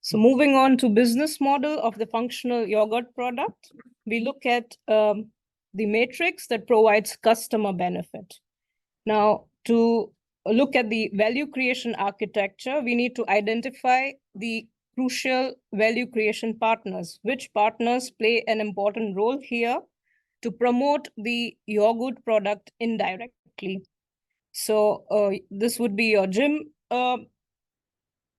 So moving on to business model of the functional yogurt product, we look at the matrix that provides customer benefit. Now, to look at the value creation architecture, we need to identify the crucial value creation partners. Which partners play an important role here to promote the yogurt product indirectly? So this would be your gym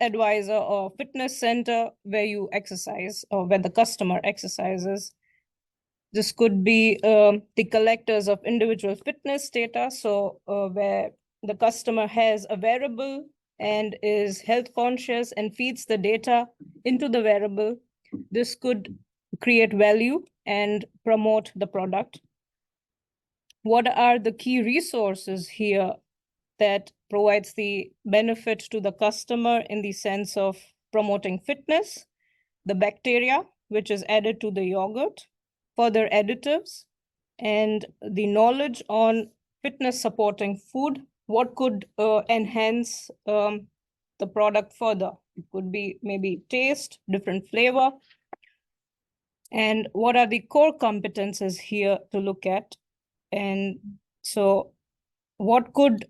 advisor or fitness center where you exercise or where the customer exercises. This could be the collectors of individual fitness data. So where the customer has a wearable and is health conscious and feeds the data into the wearable. This could create value and promote the product. What are the key resources here that provides the benefit to the customer in the sense of promoting fitness? The bacteria, which is added to the yogurt, further additives, and the knowledge on fitness supporting food. What could enhance the product further? It could be maybe taste, different flavor. And what are the core competences here to look at? And so what could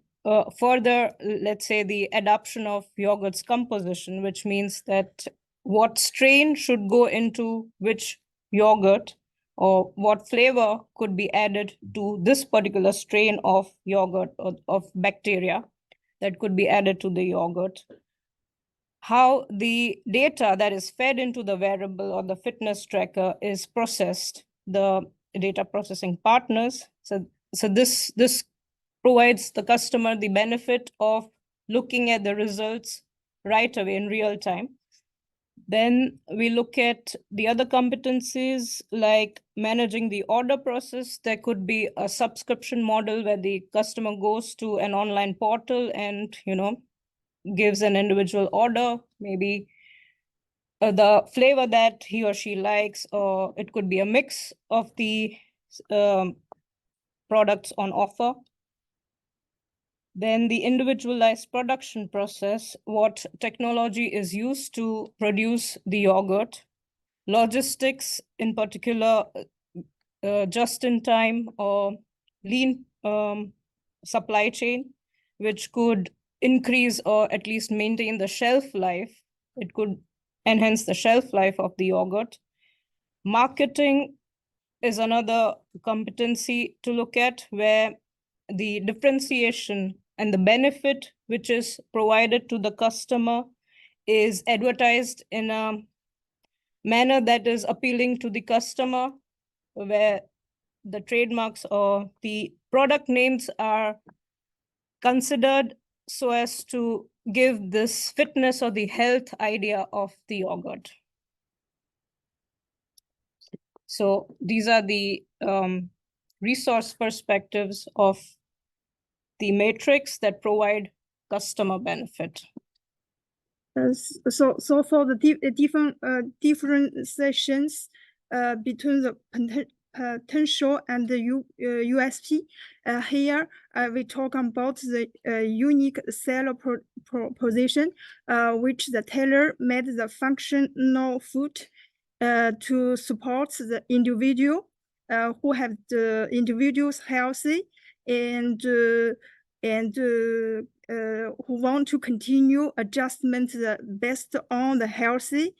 further, let's say, the adoption of yogurt's composition, which means that what strain should go into which yogurt, or what flavor could be added to this particular strain of yogurt or of bacteria that could be added to the yogurt. How the data that is fed into the wearable or the fitness tracker is processed, the data processing partners. So this provides the customer the benefit of looking at the results right away in real time. Then we look at the other competencies like managing the order process. There could be a subscription model where the customer goes to an online portal and, gives an individual order, maybe the flavor that he or she likes, or it could be a mix of the products on offer. Then the individualized production process, what technology is used to produce the yogurt, logistics in particular, just in time or lean supply chain, which could increase or at least maintain the shelf life. It could enhance the shelf life of the yogurt. Marketing is another competency to look at, where the differentiation and the benefit which is provided to the customer is advertised in a manner that is appealing to the customer, where the trademarks or the product names are considered so as to give this fitness or the health idea of the yogurt. So these are the resource perspectives of the matrix that provide customer benefit. So for the different sessions between the potential and the USP, here we talk about the unique seller proposition, which the tailor made the functional food to support the individual who have the individuals healthy and who want to continue adjustment based on the healthy,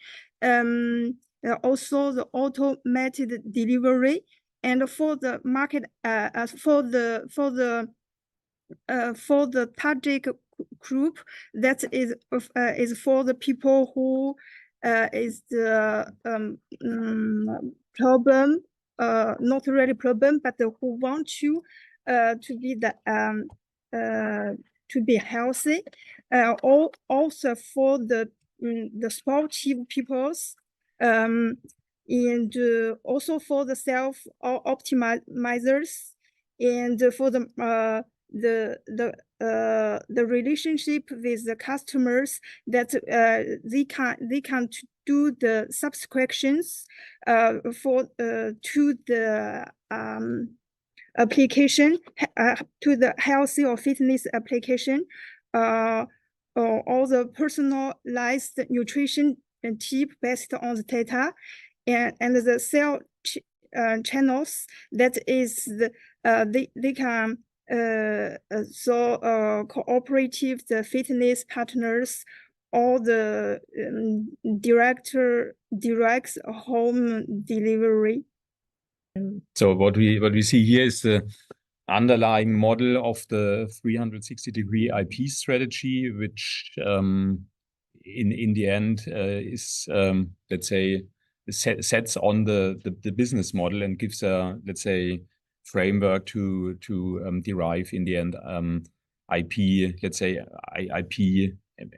also the automated delivery, and for the market for the target group, that is for the people who is the problem, not really problem, but who want to be the to be healthy, also for the sportive peoples, and also for the self optimizers, and for the relationship with the customers, that they can do the subscriptions for to the application, to the healthy or fitness application, or the personalized nutrition tip based on the data, and the sales channels that is they can cooperative the fitness partners or the direct home delivery. So what we see here is the underlying model of the 360-degree IP strategy, which in the end is let's say sets on the business model and gives a, let's say, framework to derive in the end IP, let's say IP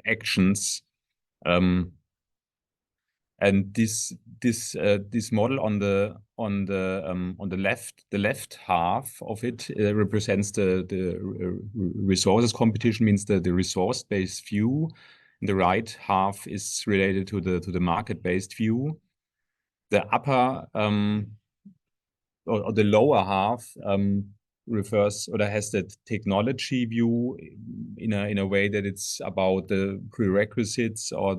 actions. And this model on the left half of it represents the resources competition, means the resource based view. And the right half is related to the market based view. The upper or the lower half refers or has that technology view in a way that it's about the prerequisites or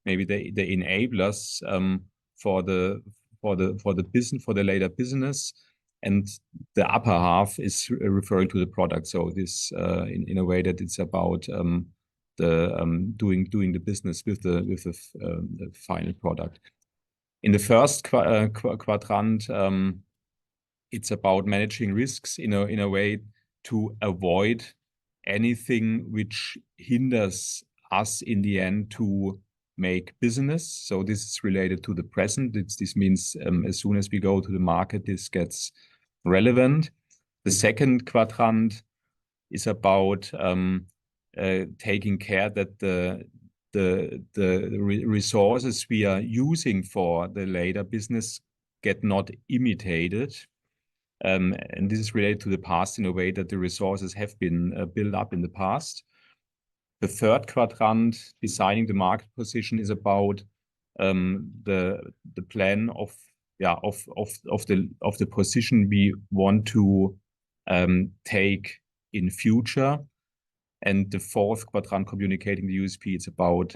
maybe the enablers for the business, for the later business, and the upper half is referring to the product. So this in a way that it's about doing the business with the final product. In the first quadrant, it's about managing risks in a way to avoid anything which hinders us in the end to make business. So this is related to the present. This means as soon as we go to the market, this gets relevant. The second quadrant is about taking care that the resources we are using for the later business get not imitated. And this is related to the past in a way that the resources have been built up in the past. The third quadrant, designing the market position, is about the plan of the position we want to take in future. And the fourth quadrant, communicating the USP, it's about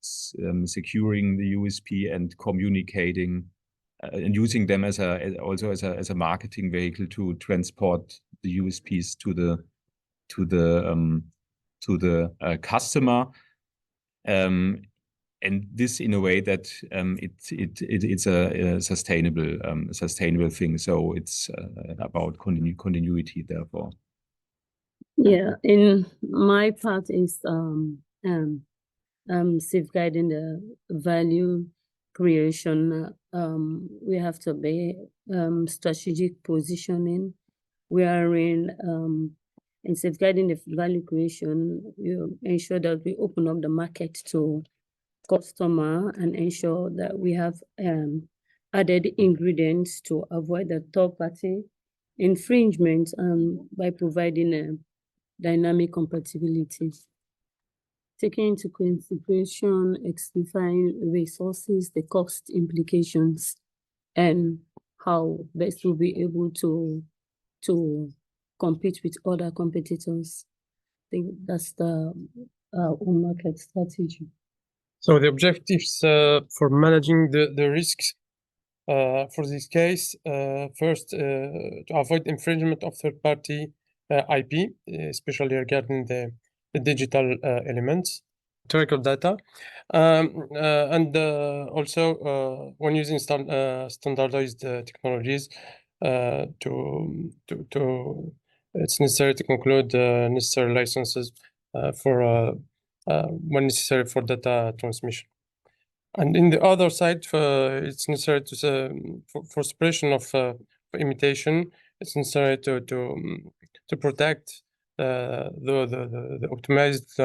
securing the USP and communicating and using them also as a marketing vehicle to transport the USPs to the customer, and this in a way that it's a sustainable thing. So it's about continuity, therefore. Yeah, in my part is safeguarding the value creation. We have to be strategic positioning. We are in safeguarding the value creation. We ensure that we open up the market to customer and ensure that we have added ingredients to avoid the third-party infringement by providing a dynamic compatibility. Taking into consideration exemplifying resources, the cost implications, and how best we'll be able to compete with other competitors. I think that's the own market strategy. So the objectives for managing the risks for this case, first, to avoid infringement of third-party IP, especially regarding the digital elements, historical data, and also when using standardized technologies, it's necessary to conclude necessary licenses for when necessary for data transmission. And in the other side, it's necessary to for suppression of imitation. It's necessary to protect the optimized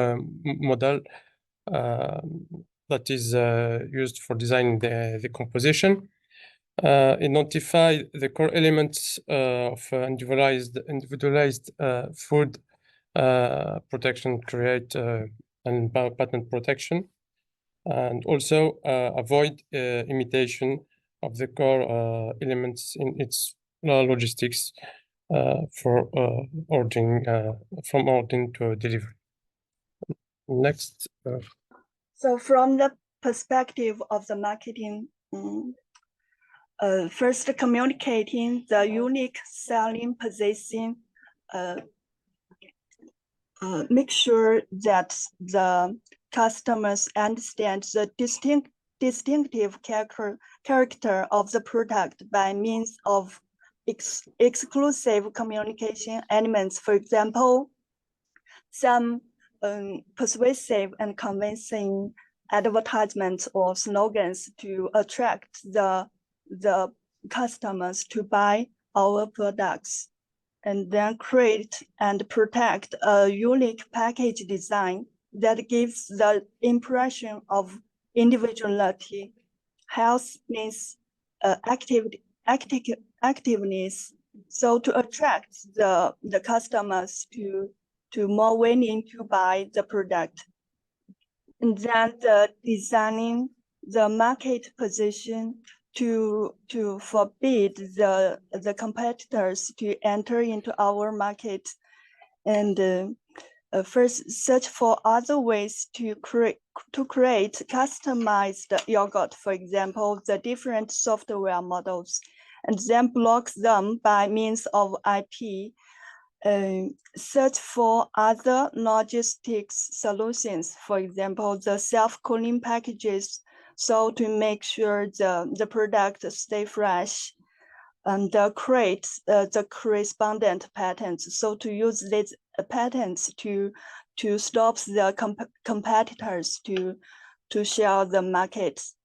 model that is used for designing the composition. Identify the core elements of individualized food protection, create and patent protection, and also avoid imitation of the core elements in its logistics for ordering from ordering to delivery. Next. So from the perspective of the marketing, first communicating the unique selling position, make sure that the customers understand the distinctive character of the product by means of exclusive communication elements. For example, some persuasive and convincing advertisements or slogans to attract the customers to buy our products, and then create and protect a unique package design that gives the impression of individuality. Health means activeness. So to attract the customers to more willing to buy the product. And then the designing the market position to forbid the competitors to enter into our market, and first search for other ways to create customized yogurt, for example, the different software models, and then block them by means of IP. Search for other logistics solutions, for example, the self-cooling packages, so to make sure the product stay fresh, and create the correspondent patents, so to use these patents to stop the competitors to share the markets.